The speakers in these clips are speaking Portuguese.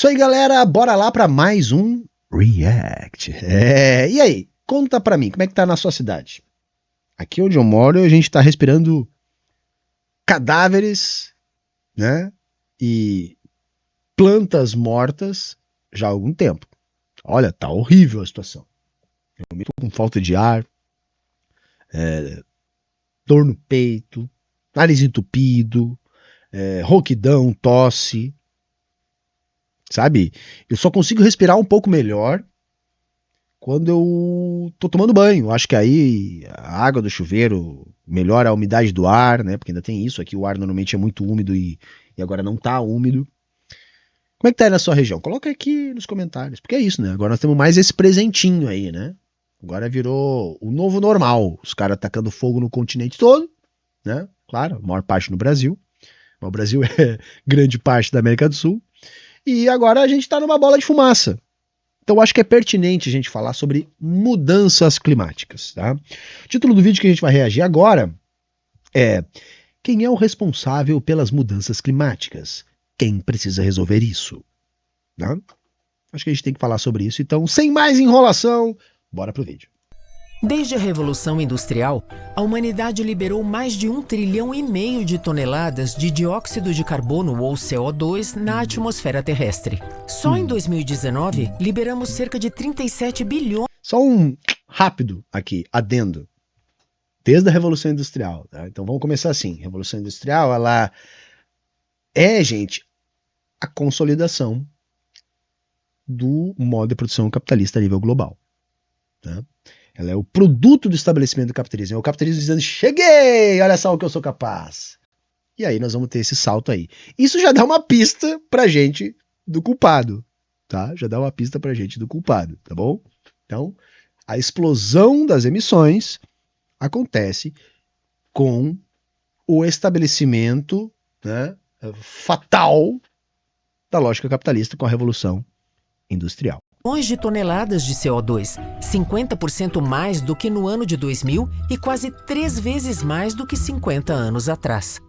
Isso aí, galera, bora lá para mais um React. E aí, conta pra mim, como é que tá na sua cidade? Aqui onde eu moro, a gente tá respirando cadáveres, né, e plantas mortas já há algum tempo. Olha, tá horrível a situação. Eu me tô com falta de ar, dor no peito, nariz entupido, rouquidão, tosse, sabe? Eu só consigo respirar um pouco melhor quando eu tô tomando banho. Acho que aí a água do chuveiro melhora a umidade do ar, né? Porque ainda tem isso aqui, o ar normalmente é muito úmido e agora não tá úmido. Como é que tá aí na sua região? Coloca aqui nos comentários, porque é isso, né? Agora nós temos mais esse presentinho aí, né? Agora virou o novo normal, os caras atacando fogo no continente todo, né? Claro, a maior parte no Brasil. Mas o Brasil é grande parte da América do Sul. E agora a gente tá numa bola de fumaça. Então acho que é pertinente a gente falar sobre mudanças climáticas, tá? O título do vídeo que a gente vai reagir agora é: quem é o responsável pelas mudanças climáticas? Quem precisa resolver isso? Tá? Acho que a gente tem que falar sobre isso, então sem mais enrolação, bora pro vídeo. Desde a Revolução Industrial, a humanidade liberou mais de 1,5 trilhão de toneladas de dióxido de carbono, ou CO2, na atmosfera terrestre. Só em 2019, liberamos cerca de 37 bilhões... Só um rápido aqui, adendo. Desde a Revolução Industrial. Tá? Então vamos começar assim. A Revolução Industrial, ela é, gente, a consolidação do modo de produção capitalista a nível global. Tá? Ela é o produto do estabelecimento do capitalismo. É o capitalismo dizendo: cheguei, olha só o que eu sou capaz. E aí nós vamos ter esse salto aí. Isso já dá uma pista pra gente do culpado, tá? Já dá uma pista pra gente do culpado, tá bom? Então, a explosão das emissões acontece com o estabelecimento, né, fatal da lógica capitalista com a Revolução Industrial. de toneladas de CO2, 50% mais do que no ano de 2000 e quase 3 vezes mais do que 50 anos atrás.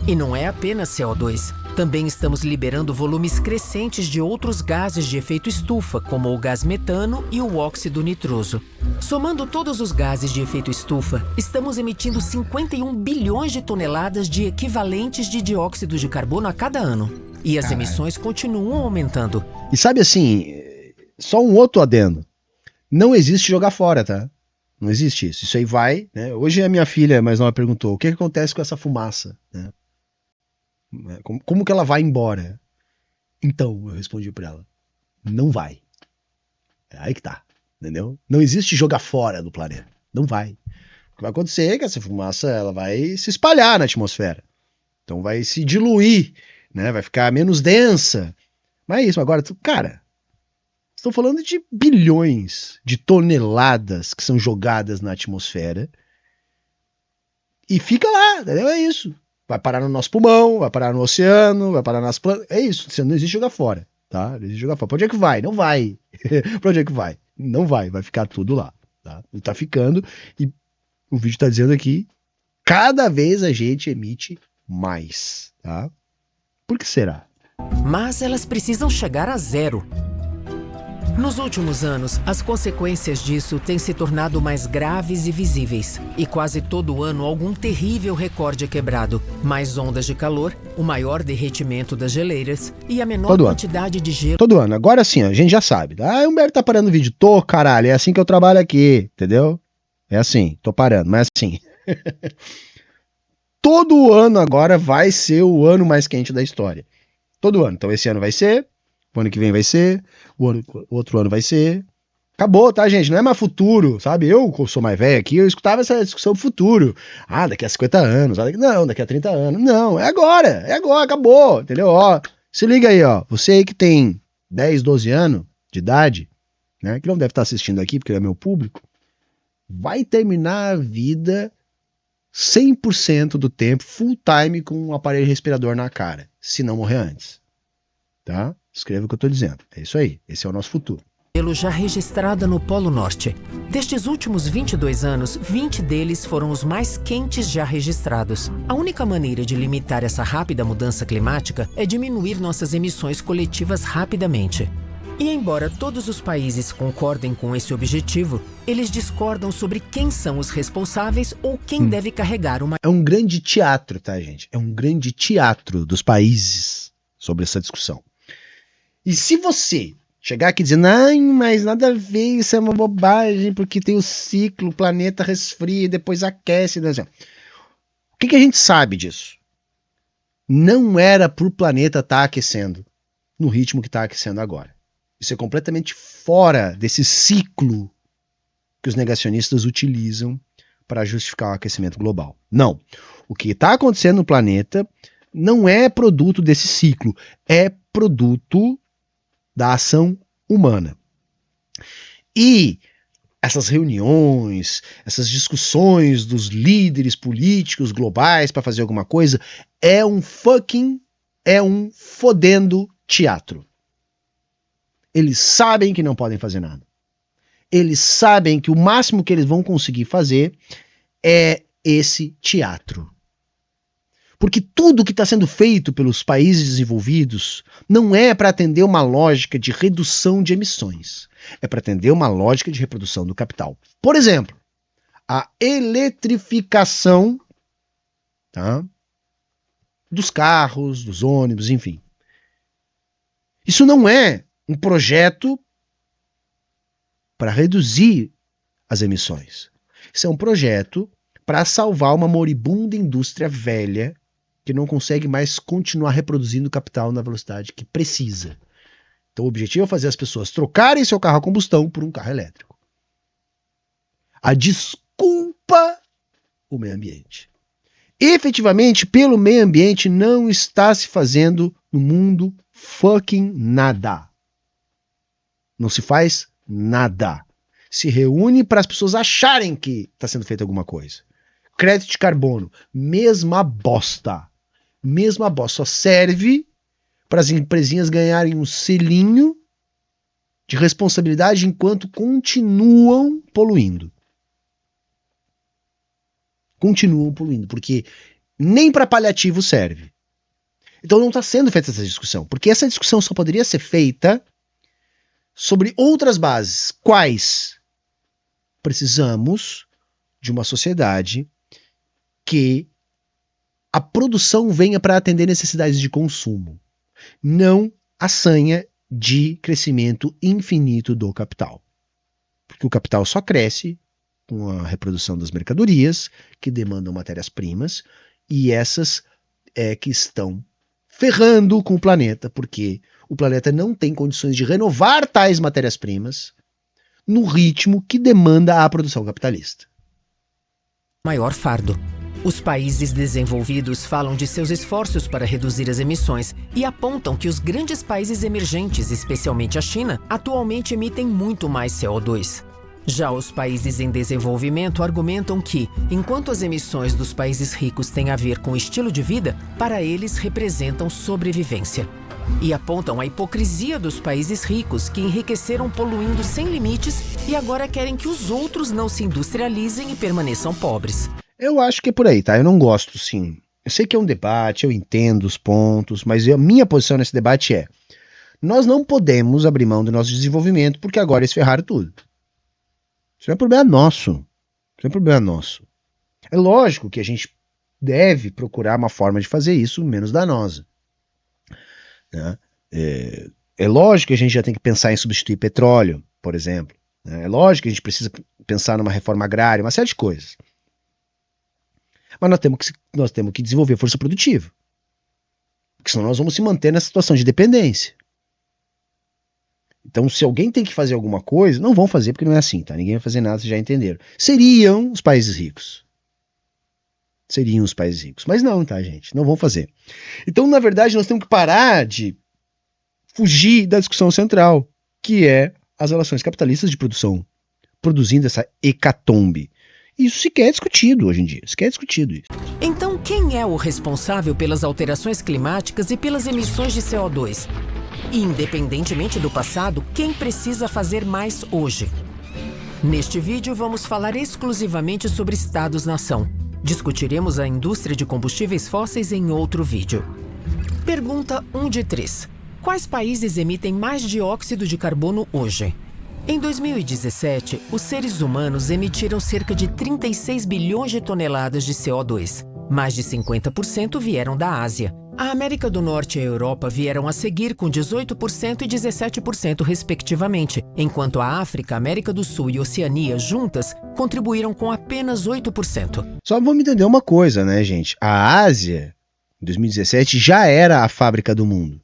E não é apenas CO2. Também estamos liberando volumes crescentes de outros gases de efeito estufa, como o gás metano e o óxido nitroso. Somando todos os gases de efeito estufa, estamos emitindo 51 bilhões de toneladas de equivalentes de dióxido de carbono a cada ano. E as emissões continuam aumentando. E sabe assim, só um outro adendo. Não existe jogar fora, tá? Não existe isso. Isso aí vai, né? Hoje a minha filha mais nova perguntou: o que acontece com essa fumaça, né? Como que ela vai embora? Então, eu respondi pra ela: não vai. É aí que tá, entendeu? Não existe jogar fora do planeta. Não vai. O que vai acontecer é que essa fumaça ela vai se espalhar na atmosfera. Então vai se diluir, né? Vai ficar menos densa. Mas é isso. Agora, cara, estou falando de bilhões de toneladas que são jogadas na atmosfera e fica lá, entendeu? É isso. Vai parar no nosso pulmão, vai parar no oceano, vai parar nas plantas. É isso. Não existe jogar fora, tá? Não existe jogar fora. Pra onde é que vai? Não vai. Pra onde é que vai? Não vai. Vai ficar tudo lá, tá? E tá ficando. E o vídeo tá dizendo aqui: cada vez a gente emite mais, tá? Por que será? Mas elas precisam chegar a zero. Nos últimos anos, as consequências disso têm se tornado mais graves e visíveis. E quase todo ano algum terrível recorde é quebrado. Mais ondas de calor, o maior derretimento das geleiras e a menor quantidade de gelo... Todo ano. Agora sim, a gente já sabe. Ah, o Humberto tá parando o vídeo. Tô, caralho. É assim que eu trabalho aqui, entendeu? É assim, tô parando, mas assim... Todo ano agora vai ser o ano mais quente da história. Todo ano. Então esse ano vai ser, o ano que vem vai ser, o outro ano vai ser. Acabou, tá, gente? Não é mais futuro, sabe? Eu sou mais velho aqui, eu escutava essa discussão do futuro. Ah, daqui a 50 anos. Não, daqui a 30 anos. Não, é agora, acabou, entendeu? Ó, se liga aí, ó. Você aí que tem 10, 12 anos de idade, né? Que não deve estar assistindo aqui, porque é meu público, vai terminar a vida 100% do tempo, full time, com um aparelho respirador na cara, se não morrer antes. Tá? Escreva o que eu tô dizendo. É isso aí. Esse é o nosso futuro. já registrada no Polo Norte. Destes últimos 22 anos, 20 deles foram os mais quentes já registrados. A única maneira de limitar essa rápida mudança climática é diminuir nossas emissões coletivas rapidamente. E embora todos os países concordem com esse objetivo, eles discordam sobre quem são os responsáveis ou quem deve carregar uma... É um grande teatro, tá, gente? É um grande teatro dos países sobre essa discussão. E se você chegar aqui dizendo, mas nada a ver, isso é uma bobagem, porque tem o ciclo, o planeta resfria, depois aquece. Né? O que a gente sabe disso? Não era para o planeta estar aquecendo no ritmo que está aquecendo agora. Isso é completamente fora desse ciclo que os negacionistas utilizam para justificar o aquecimento global. Não. O que está acontecendo no planeta não é produto desse ciclo, é produto da ação humana. E essas reuniões, essas discussões dos líderes políticos globais para fazer alguma coisa é um fodendo teatro. Eles sabem que não podem fazer nada. Eles sabem que o máximo que eles vão conseguir fazer é esse teatro. Porque tudo que está sendo feito pelos países desenvolvidos não é para atender uma lógica de redução de emissões. É para atender uma lógica de reprodução do capital. Por exemplo, a eletrificação, tá, dos carros, dos ônibus, enfim. Isso não é um projeto para reduzir as emissões. Isso é um projeto para salvar uma moribunda indústria velha que não consegue mais continuar reproduzindo capital na velocidade que precisa. Então o objetivo é fazer as pessoas trocarem seu carro a combustão por um carro elétrico. A desculpa, o meio ambiente. Efetivamente, pelo meio ambiente, não está se fazendo no mundo fucking nada. Não se faz nada. Se reúne para as pessoas acharem que está sendo feita alguma coisa. Crédito de carbono, mesma bosta. Mesma bosta. Só serve para as empresinhas ganharem um selinho de responsabilidade enquanto continuam poluindo. Continuam poluindo, porque nem para paliativo serve. Então não está sendo feita essa discussão, porque essa discussão só poderia ser feita sobre outras bases. Quais? Precisamos de uma sociedade que a produção venha para atender necessidades de consumo, não a sanha de crescimento infinito do capital. Porque o capital só cresce com a reprodução das mercadorias que demandam matérias-primas e essas que estão ferrando com o planeta, porque o planeta não tem condições de renovar tais matérias-primas no ritmo que demanda a produção capitalista. Maior fardo. Os países desenvolvidos falam de seus esforços para reduzir as emissões e apontam que os grandes países emergentes, especialmente a China, atualmente emitem muito mais CO2. Já os países em desenvolvimento argumentam que, enquanto as emissões dos países ricos têm a ver com o estilo de vida, para eles representam sobrevivência. E apontam a hipocrisia dos países ricos que enriqueceram poluindo sem limites e agora querem que os outros não se industrializem e permaneçam pobres. Eu acho que é por aí, tá? Eu não gosto, sim. Eu sei que é um debate, eu entendo os pontos, mas a minha posição nesse debate é: nós não podemos abrir mão do nosso desenvolvimento porque agora eles ferraram tudo. Isso não é problema nosso. Isso não é problema nosso. É lógico que a gente deve procurar uma forma de fazer isso menos danosa. Né? É lógico que a gente já tem que pensar em substituir petróleo, por exemplo. Né? É lógico que a gente precisa pensar numa reforma agrária, uma série de coisas. Mas nós temos que desenvolver força produtiva. Porque senão nós vamos se manter nessa situação de dependência. Então, se alguém tem que fazer alguma coisa, não vão fazer porque não é assim, tá? Ninguém vai fazer nada, vocês já entenderam. Seriam os países ricos. Seriam os países ricos. Mas não, tá, gente? Não vão fazer. Então, na verdade, nós temos que parar de fugir da discussão central, que é as relações capitalistas de produção, produzindo essa hecatombe. Isso sequer é discutido hoje em dia. Sequer é discutido isso. Então, quem é o responsável pelas alterações climáticas e pelas emissões de CO2? E independentemente do passado, quem precisa fazer mais hoje? Neste vídeo vamos falar exclusivamente sobre estados-nação. Discutiremos a indústria de combustíveis fósseis em outro vídeo. Pergunta 1 de 3. Quais países emitem mais dióxido de carbono hoje? Em 2017, os seres humanos emitiram cerca de 36 bilhões de toneladas de CO2. Mais de 50% vieram da Ásia. A América do Norte e a Europa vieram a seguir com 18% e 17% respectivamente, enquanto a África, América do Sul e Oceania juntas contribuíram com apenas 8%. Só vamos entender uma coisa, né, gente? A Ásia, em 2017, já era a fábrica do mundo.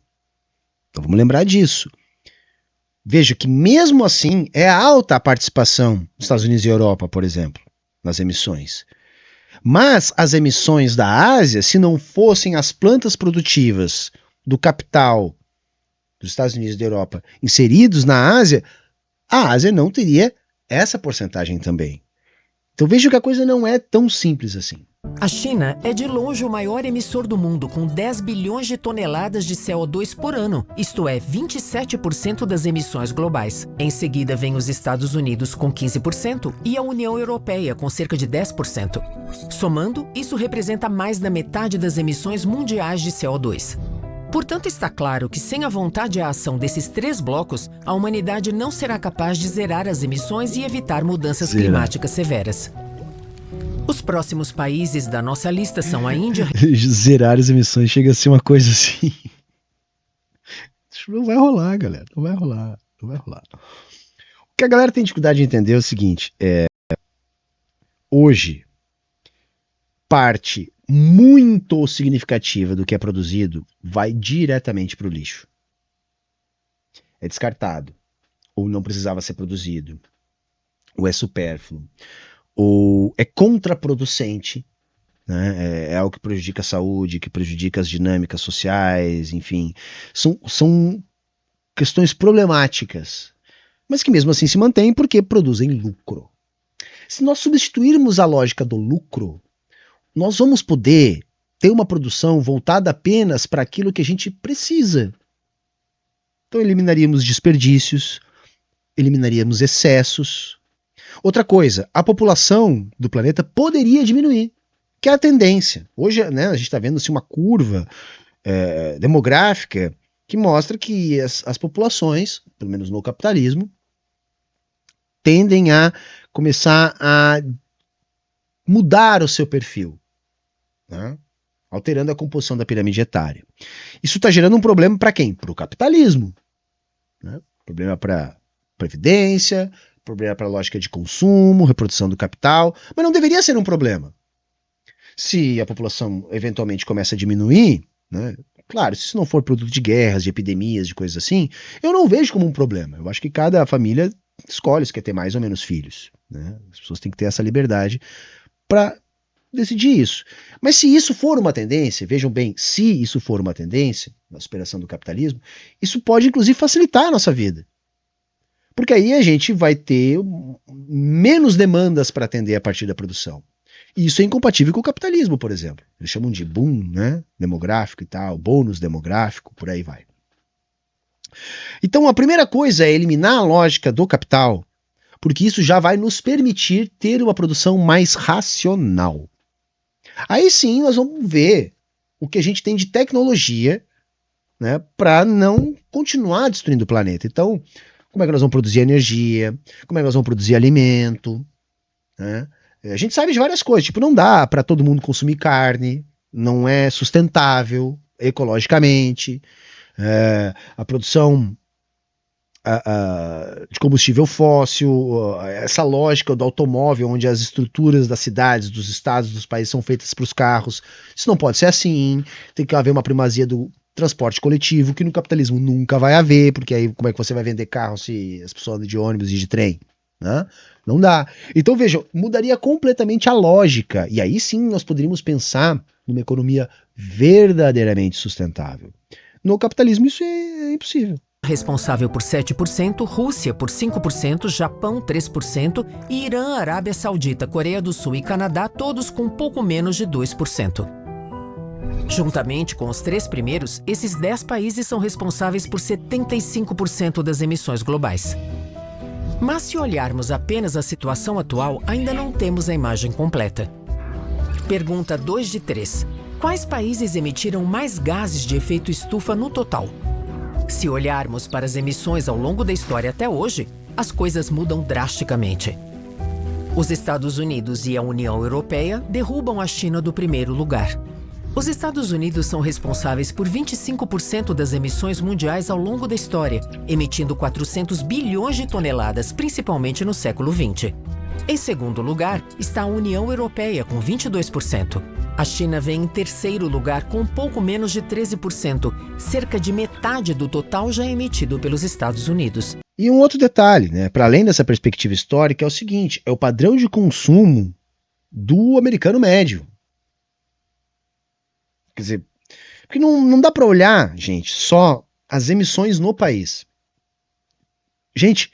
Então vamos lembrar disso. Veja que mesmo assim é alta a participação dos Estados Unidos e Europa, por exemplo, nas emissões. Mas as emissões da Ásia, se não fossem as plantas produtivas do capital dos Estados Unidos e da Europa inseridos na Ásia, a Ásia não teria essa porcentagem também. Então veja que a coisa não é tão simples assim. A China é de longe o maior emissor do mundo, com 10 bilhões de toneladas de CO2 por ano, isto é, 27% das emissões globais. Em seguida vem os Estados Unidos com 15% e a União Europeia com cerca de 10%. Somando, isso representa mais da metade das emissões mundiais de CO2. Portanto, está claro que sem a vontade e a ação desses 3 blocos, a humanidade não será capaz de zerar as emissões e evitar mudanças climáticas severas. Os próximos países da nossa lista são a Índia... Zerar as emissões chega a ser uma coisa assim... Não vai rolar, galera. Não vai rolar. O que a galera tem dificuldade de entender é o seguinte. Hoje, parte muito significativa do que é produzido vai diretamente para o lixo. É descartado. Ou não precisava ser produzido. Ou é supérfluo. Ou é contraproducente, né? É algo que prejudica a saúde, que prejudica as dinâmicas sociais, enfim. São questões problemáticas, mas que mesmo assim se mantêm porque produzem lucro. Se nós substituirmos a lógica do lucro, nós vamos poder ter uma produção voltada apenas para aquilo que a gente precisa. Então eliminaríamos desperdícios, eliminaríamos excessos. Outra coisa, a população do planeta poderia diminuir, que é a tendência. Hoje, né, a gente está vendo assim, uma curva demográfica que mostra que as populações, pelo menos no capitalismo, tendem a começar a mudar o seu perfil, né, alterando a composição da pirâmide etária. Isso está gerando um problema para quem? Para o capitalismo. Né? Problema para previdência, problema para a lógica de consumo, reprodução do capital, mas não deveria ser um problema. Se a população eventualmente começa a diminuir, né, claro, se isso não for produto de guerras, de epidemias, de coisas assim, eu não vejo como um problema. Eu acho que cada família escolhe se quer ter mais ou menos filhos. Né? As pessoas têm que ter essa liberdade para decidir isso. Mas se isso for uma tendência, vejam bem, se isso for uma tendência, na superação do capitalismo, isso pode inclusive facilitar a nossa vida. Porque aí a gente vai ter menos demandas para atender a partir da produção. E isso é incompatível com o capitalismo, por exemplo. Eles chamam de boom, né, demográfico e tal, bônus demográfico, por aí vai. Então a primeira coisa é eliminar a lógica do capital, porque isso já vai nos permitir ter uma produção mais racional. Aí sim nós vamos ver o que a gente tem de tecnologia, né, para não continuar destruindo o planeta. Então, como é que nós vamos produzir energia? Como é que nós vamos produzir alimento? Né? A gente sabe de várias coisas, tipo, não dá para todo mundo consumir carne, não é sustentável ecologicamente, a produção de combustível fóssil, essa lógica do automóvel, onde as estruturas das cidades, dos estados, dos países são feitas para os carros, isso não pode ser assim, tem que haver uma primazia do transporte coletivo, que no capitalismo nunca vai haver, porque aí como é que você vai vender carro se as pessoas andam de ônibus e de trem? Né? Não dá. Então veja, mudaria completamente a lógica, e aí sim nós poderíamos pensar numa economia verdadeiramente sustentável. No capitalismo isso é impossível. Responsável por 7%, Rússia por 5%, Japão 3% e Irã, Arábia Saudita, Coreia do Sul e Canadá, todos com pouco menos de 2%. Juntamente com os 3 primeiros, esses 10 países são responsáveis por 75% das emissões globais. Mas se olharmos apenas a situação atual, ainda não temos a imagem completa. Pergunta 2 de 3. Quais países emitiram mais gases de efeito estufa no total? Se olharmos para as emissões ao longo da história até hoje, as coisas mudam drasticamente. Os Estados Unidos e a União Europeia derrubam a China do primeiro lugar. Os Estados Unidos são responsáveis por 25% das emissões mundiais ao longo da história, emitindo 400 bilhões de toneladas, principalmente no século XX. Em segundo lugar está a União Europeia, com 22%. A China vem em terceiro lugar, com pouco menos de 13%, cerca de metade do total já emitido pelos Estados Unidos. E um outro detalhe, né, para além dessa perspectiva histórica, é o seguinte: é o padrão de consumo do americano médio. Quer dizer, porque não dá para olhar, gente, só as emissões no país. Gente,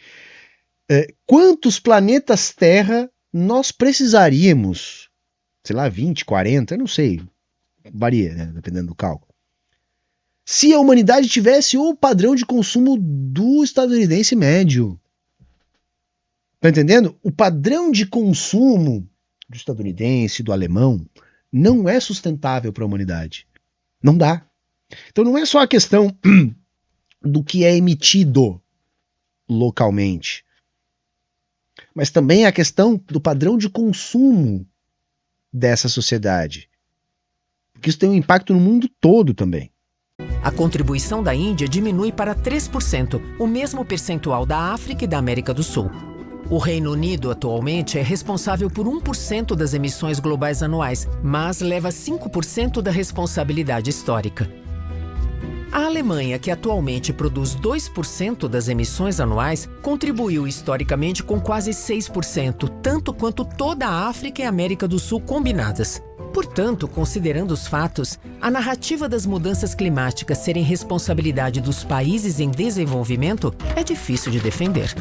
quantos planetas Terra nós precisaríamos, sei lá, 20, 40, eu não sei, varia, né, dependendo do cálculo, se a humanidade tivesse o padrão de consumo do estadunidense médio? Tá entendendo? O padrão de consumo do estadunidense, do alemão, não é sustentável para a humanidade. Não dá. Então não é só a questão do que é emitido localmente, mas também a questão do padrão de consumo dessa sociedade. Porque isso tem um impacto no mundo todo também. A contribuição da Índia diminui para 3%, o mesmo percentual da África e da América do Sul. O Reino Unido, atualmente, é responsável por 1% das emissões globais anuais, mas leva 5% da responsabilidade histórica. A Alemanha, que atualmente produz 2% das emissões anuais, contribuiu historicamente com quase 6%, tanto quanto toda a África e a América do Sul combinadas. Portanto, considerando os fatos, a narrativa das mudanças climáticas serem responsabilidade dos países em desenvolvimento é difícil de defender.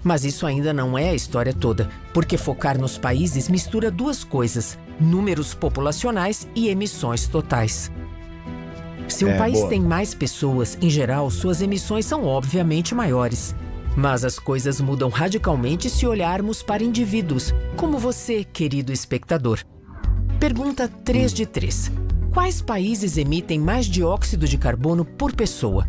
Mas isso ainda não é a história toda, porque focar nos países mistura duas coisas: números populacionais e emissões totais. Se um país tem mais pessoas, em geral, suas emissões são obviamente maiores. Mas as coisas mudam radicalmente se olharmos para indivíduos, como você, querido espectador. Pergunta 3 de 3. Quais países emitem mais dióxido de carbono por pessoa?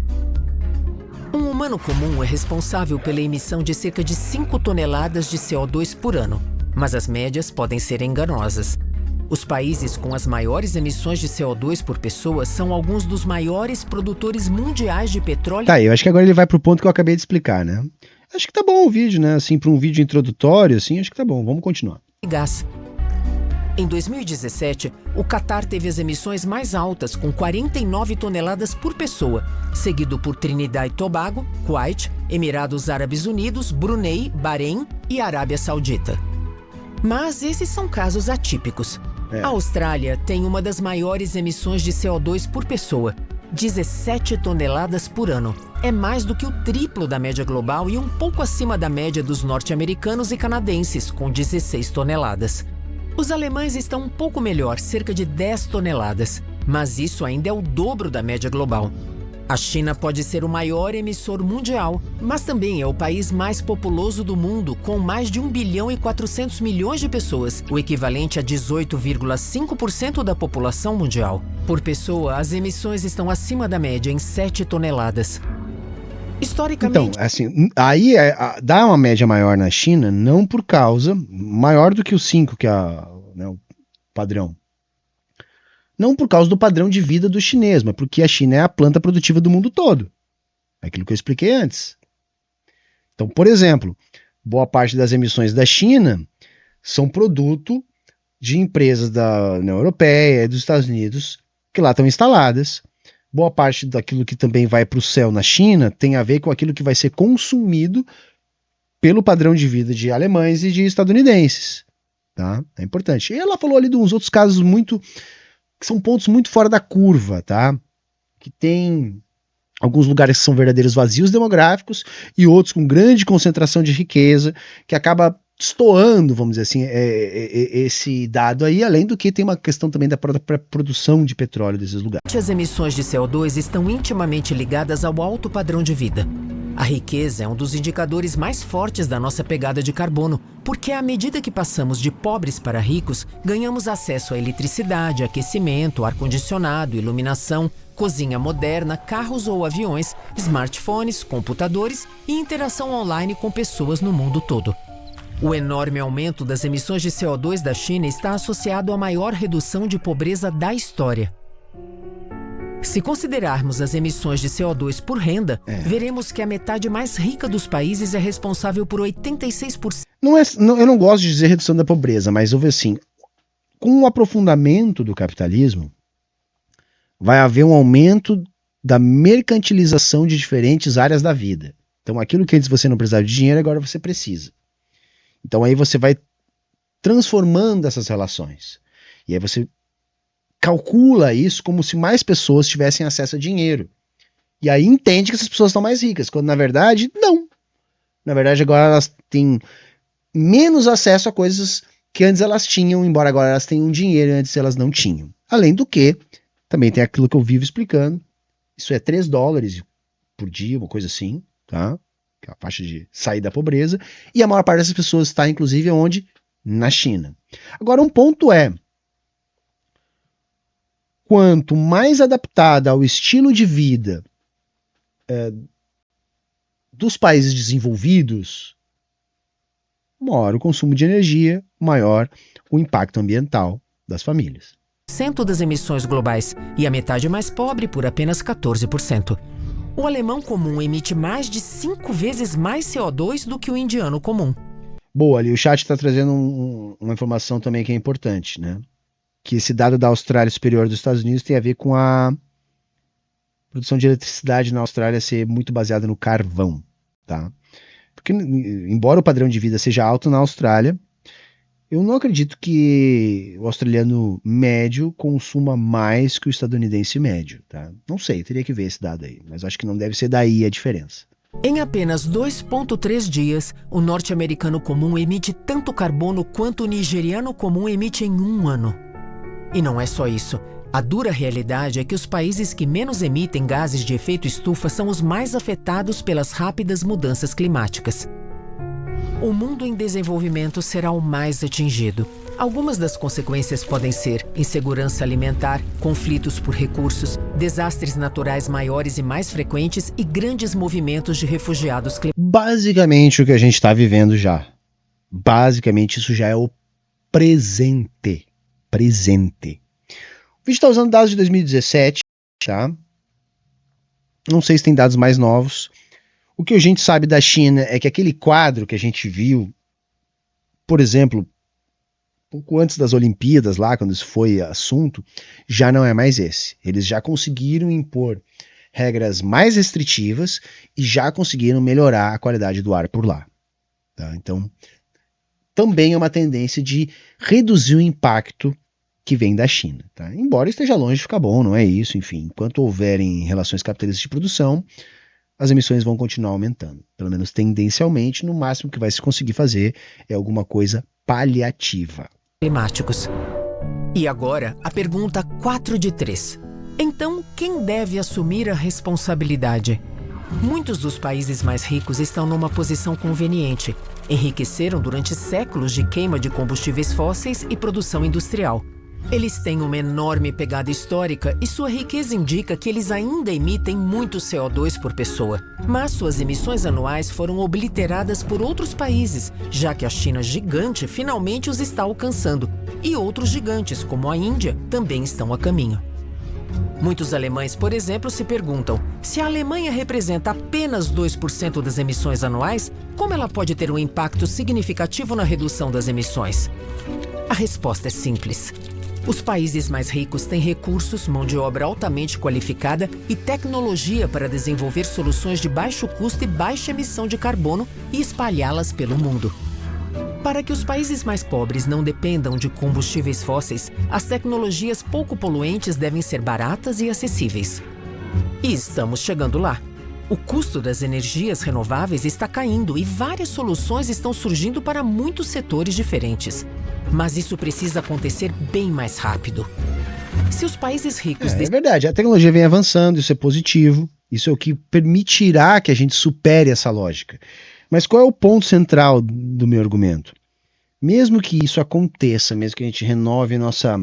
Um humano comum é responsável pela emissão de cerca de 5 toneladas de CO2 por ano, mas as médias podem ser enganosas. Os países com as maiores emissões de CO2 por pessoa são alguns dos maiores produtores mundiais de petróleo. Tá, eu acho que agora ele vai pro ponto que eu acabei de explicar, né? Acho que tá bom o vídeo, né? Assim, para um vídeo introdutório, assim, acho que tá bom. Vamos continuar. Gás. Em 2017, o Catar teve as emissões mais altas, com 49 toneladas por pessoa, seguido por Trinidad e Tobago, Kuwait, Emirados Árabes Unidos, Brunei, Bahrein e Arábia Saudita. Mas esses são casos atípicos. A Austrália tem uma das maiores emissões de CO2 por pessoa, 17 toneladas por ano. É mais do que o triplo da média global e um pouco acima da média dos norte-americanos e canadenses, com 16 toneladas. Os alemães estão um pouco melhor, cerca de 10 toneladas, mas isso ainda é o dobro da média global. A China pode ser o maior emissor mundial, mas também é o país mais populoso do mundo, com mais de 1 bilhão e 400 milhões de pessoas, o equivalente a 18,5% da população mundial. Por pessoa, as emissões estão acima da média, em 7 toneladas. Historicamente... Então, assim, aí dá uma média maior na China, não por causa, maior do que os 5, que é o padrão. Não por causa do padrão de vida do chinês, mas porque a China é a planta produtiva do mundo todo. É aquilo que eu expliquei antes. Então, por exemplo, boa parte das emissões da China são produto de empresas da União Europeia e dos Estados Unidos que lá estão instaladas. Boa parte daquilo que também vai para o céu na China tem a ver com aquilo que vai ser consumido pelo padrão de vida de alemães e de estadunidenses. Tá? É importante. E ela falou ali de uns outros casos que são pontos muito fora da curva, tá? Que tem alguns lugares que são verdadeiros vazios demográficos e outros com grande concentração de riqueza, que acaba destoando, vamos dizer assim, esse dado aí, além do que tem uma questão também da própria produção de petróleo desses lugares. As emissões de CO2 estão intimamente ligadas ao alto padrão de vida. A riqueza é um dos indicadores mais fortes da nossa pegada de carbono, porque à medida que passamos de pobres para ricos, ganhamos acesso a eletricidade, aquecimento, ar-condicionado, iluminação, cozinha moderna, carros ou aviões, smartphones, computadores e interação online com pessoas no mundo todo. O enorme aumento das emissões de CO2 da China está associado à maior redução de pobreza da história. Se considerarmos as emissões de CO2 por renda, veremos que a metade mais rica dos países é responsável por 86%. Eu não gosto de dizer redução da pobreza, mas houve assim, com o aprofundamento do capitalismo, vai haver um aumento da mercantilização de diferentes áreas da vida. Então aquilo que antes você não precisava de dinheiro, agora você precisa. Então aí você vai transformando essas relações. E aí você calcula isso como se mais pessoas tivessem acesso a dinheiro. E aí entende que essas pessoas estão mais ricas, quando na verdade, não. Na verdade, agora elas têm menos acesso a coisas que antes elas tinham, embora agora elas tenham dinheiro e antes elas não tinham. Além do que, também tem aquilo que eu vivo explicando, isso é $3 por dia, uma coisa assim, tá? Que é a faixa de sair da pobreza, e a maior parte dessas pessoas está, inclusive, onde? Na China. Agora, um ponto é, quanto mais adaptada ao estilo de vida dos países desenvolvidos, maior o consumo de energia, maior o impacto ambiental das famílias. Das emissões globais e a metade mais pobre por apenas 14%. O alemão comum emite mais de 5 vezes mais CO2 do que o indiano comum. Boa, ali o chat está trazendo uma informação também que é importante, né? Que esse dado da Austrália superior dos Estados Unidos tem a ver com a produção de eletricidade na Austrália ser muito baseada no carvão, tá? Porque, embora o padrão de vida seja alto na Austrália, eu não acredito que o australiano médio consuma mais que o estadunidense médio, tá? Não sei, teria que ver esse dado aí, mas acho que não deve ser daí a diferença. Em apenas 2,3 dias, o norte-americano comum emite tanto carbono quanto o nigeriano comum emite em um ano. E não é só isso. A dura realidade é que os países que menos emitem gases de efeito estufa são os mais afetados pelas rápidas mudanças climáticas. O mundo em desenvolvimento será o mais atingido. Algumas das consequências podem ser insegurança alimentar, conflitos por recursos, desastres naturais maiores e mais frequentes e grandes movimentos de refugiados climáticos. Basicamente o que a gente está vivendo já. Basicamente isso já é o presente. Presente. O vídeo está usando dados de 2017, tá? Não sei se tem dados mais novos. O que a gente sabe da China é que aquele quadro que a gente viu, por exemplo, pouco antes das Olimpíadas, lá quando isso foi assunto, já não é mais esse. Eles já conseguiram impor regras mais restritivas e já conseguiram melhorar a qualidade do ar por lá. Tá? Então, também é uma tendência de reduzir o impacto que vem da China. Tá? Embora esteja longe de ficar bom, não é isso. Enfim, enquanto houverem relações capitalistas de produção, as emissões vão continuar aumentando. Pelo menos tendencialmente, no máximo que vai se conseguir fazer é alguma coisa paliativa. Climáticos. E agora, a pergunta 4 de 3. Então, quem deve assumir a responsabilidade? Muitos dos países mais ricos estão numa posição conveniente. Enriqueceram durante séculos de queima de combustíveis fósseis e produção industrial. Eles têm uma enorme pegada histórica e sua riqueza indica que eles ainda emitem muito CO2 por pessoa. Mas suas emissões anuais foram obliteradas por outros países, já que a China gigante finalmente os está alcançando. E outros gigantes, como a Índia, também estão a caminho. Muitos alemães, por exemplo, se perguntam: se a Alemanha representa apenas 2% das emissões anuais, como ela pode ter um impacto significativo na redução das emissões? A resposta é simples. Os países mais ricos têm recursos, mão de obra altamente qualificada e tecnologia para desenvolver soluções de baixo custo e baixa emissão de carbono e espalhá-las pelo mundo. Para que os países mais pobres não dependam de combustíveis fósseis, as tecnologias pouco poluentes devem ser baratas e acessíveis. E estamos chegando lá. O custo das energias renováveis está caindo e várias soluções estão surgindo para muitos setores diferentes. Mas isso precisa acontecer bem mais rápido. Se os países ricos... É verdade, a tecnologia vem avançando, isso é positivo, isso é o que permitirá que a gente supere essa lógica. Mas qual é o ponto central do meu argumento? Mesmo que isso aconteça, mesmo que a gente renove nossa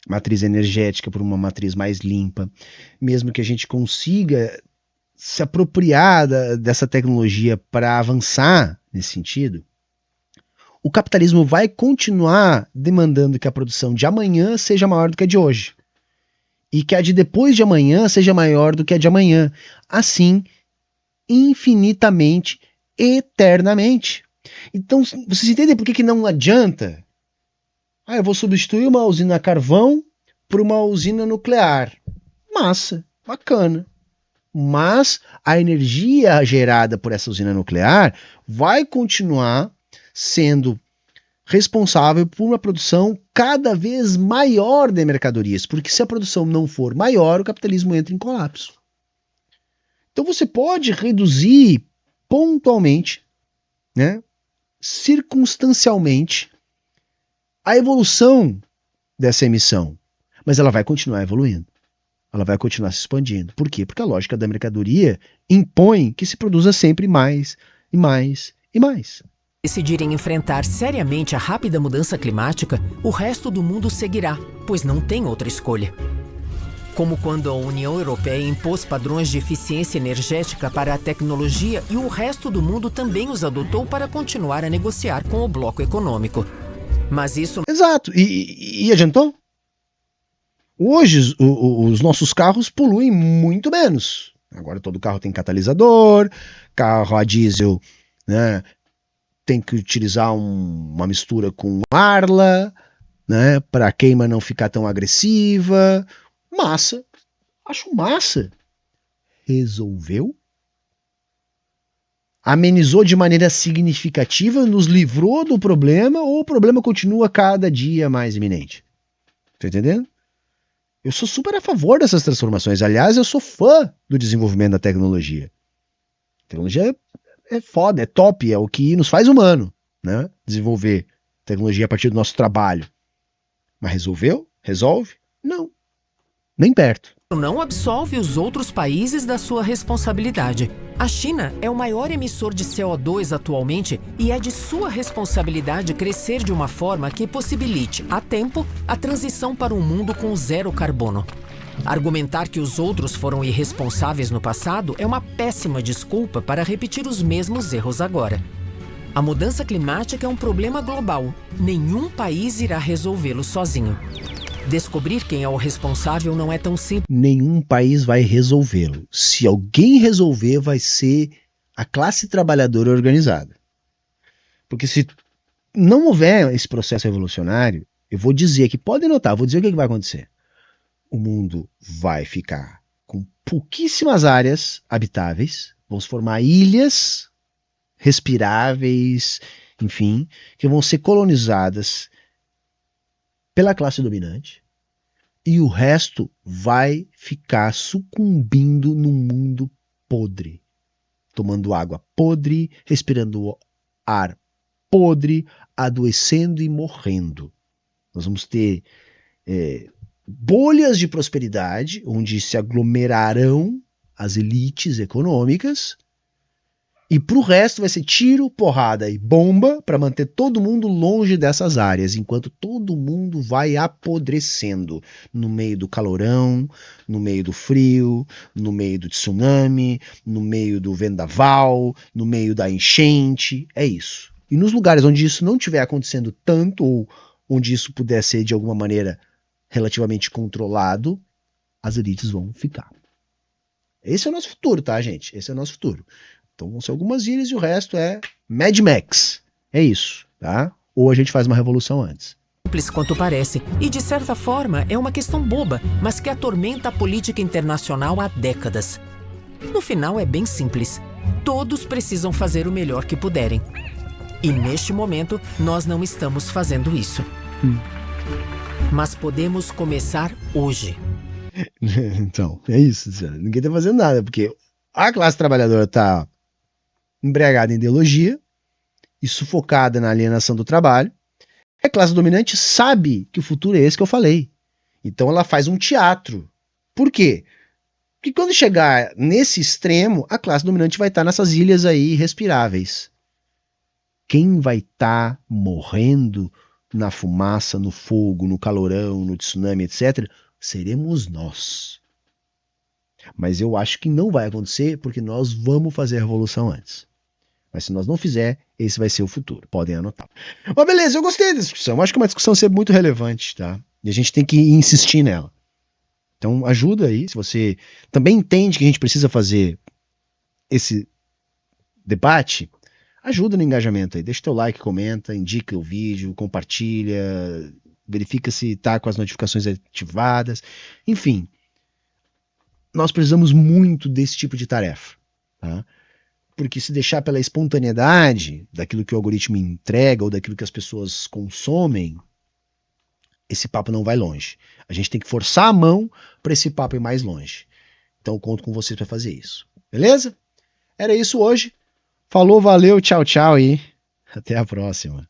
matriz energética por uma matriz mais limpa, mesmo que a gente consiga se apropriar dessa tecnologia para avançar nesse sentido, o capitalismo vai continuar demandando que a produção de amanhã seja maior do que a de hoje. E que a de depois de amanhã seja maior do que a de amanhã. Assim, infinitamente, eternamente. Então, vocês entendem por que não adianta? Eu vou substituir uma usina a carvão por uma usina nuclear. Massa, bacana. Mas a energia gerada por essa usina nuclear vai continuar sendo responsável por uma produção cada vez maior de mercadorias, porque se a produção não for maior, o capitalismo entra em colapso. Então você pode reduzir pontualmente, né, circunstancialmente, a evolução dessa emissão, mas ela vai continuar evoluindo. Ela vai continuar se expandindo. Por quê? Porque a lógica da mercadoria impõe que se produza sempre mais e mais e mais. Decidirem enfrentar seriamente a rápida mudança climática, o resto do mundo seguirá, pois não tem outra escolha. Como quando a União Europeia impôs padrões de eficiência energética para a tecnologia e o resto do mundo também os adotou para continuar a negociar com o bloco econômico. Mas isso... Exato. E adiantou? Hoje os nossos carros poluem muito menos. Agora todo carro tem catalisador, carro a diesel, né, tem que utilizar uma mistura com Arla, né, para a queima não ficar tão agressiva. Massa. Acho massa. Resolveu? Amenizou de maneira significativa, nos livrou do problema, ou o problema continua cada dia mais iminente? Tá entendendo? Eu sou super a favor dessas transformações. Aliás, eu sou fã do desenvolvimento da tecnologia. A tecnologia é foda, é top, é o que nos faz humano, né? Desenvolver tecnologia a partir do nosso trabalho. Mas resolveu? Resolve? Não. Nem perto. Não absolve os outros países da sua responsabilidade. A China é o maior emissor de CO2 atualmente e é de sua responsabilidade crescer de uma forma que possibilite, a tempo, a transição para um mundo com zero carbono. Argumentar que os outros foram irresponsáveis no passado é uma péssima desculpa para repetir os mesmos erros agora. A mudança climática é um problema global. Nenhum país irá resolvê-lo sozinho. Descobrir quem é o responsável não é tão simples. Nenhum país vai resolvê-lo. Se alguém resolver, vai ser a classe trabalhadora organizada. Porque se não houver esse processo revolucionário, eu vou dizer que, podem notar, vou dizer o que vai acontecer. O mundo vai ficar com pouquíssimas áreas habitáveis, vão se formar ilhas respiráveis, enfim, que vão ser colonizadas pela classe dominante, e o resto vai ficar sucumbindo num mundo podre, tomando água podre, respirando ar podre, adoecendo e morrendo. Nós vamos ter bolhas de prosperidade, onde se aglomerarão as elites econômicas, e para o resto vai ser tiro, porrada e bomba para manter todo mundo longe dessas áreas, enquanto todo mundo vai apodrecendo no meio do calorão, no meio do frio, no meio do tsunami, no meio do vendaval, no meio da enchente. É isso. E nos lugares onde isso não estiver acontecendo tanto, ou onde isso puder ser de alguma maneira relativamente controlado, as elites vão ficar. Esse é o nosso futuro, tá, gente? Esse é o nosso futuro. Então vão ser algumas ilhas e o resto é Mad Max. É isso, tá? Ou a gente faz uma revolução antes. Simples quanto parece, e de certa forma é uma questão boba, mas que atormenta a política internacional há décadas. No final é bem simples. Todos precisam fazer o melhor que puderem. E neste momento, nós não estamos fazendo isso. Mas podemos começar hoje. Então, é isso. Ninguém tá fazendo nada, porque A classe trabalhadora está embriagada em ideologia e sufocada na alienação do trabalho. A classe dominante sabe que o futuro é esse que eu falei. Então ela faz um teatro. Por quê? Porque quando chegar nesse extremo, a classe dominante vai estar nessas ilhas aí respiráveis. Quem vai estar morrendo na fumaça, no fogo, no calorão, no tsunami, etc., seremos nós. Mas eu acho que não vai acontecer porque nós vamos fazer a revolução antes. Mas se nós não fizer, esse vai ser o futuro. Podem anotar. Mas beleza, eu gostei da discussão. Eu acho que é uma discussão sempre muito relevante, tá? E a gente tem que insistir nela. Então ajuda aí, se você também entende que a gente precisa fazer esse debate, ajuda no engajamento aí. Deixa teu like, comenta, indica o vídeo, compartilha, verifica se tá com as notificações ativadas. Enfim, nós precisamos muito desse tipo de tarefa, tá? Porque se deixar pela espontaneidade daquilo que o algoritmo entrega ou daquilo que as pessoas consomem, esse papo não vai longe. A gente tem que forçar a mão para esse papo ir mais longe. Então eu conto com vocês para fazer isso. Beleza? Era isso hoje. Falou, valeu, tchau, tchau e até a próxima.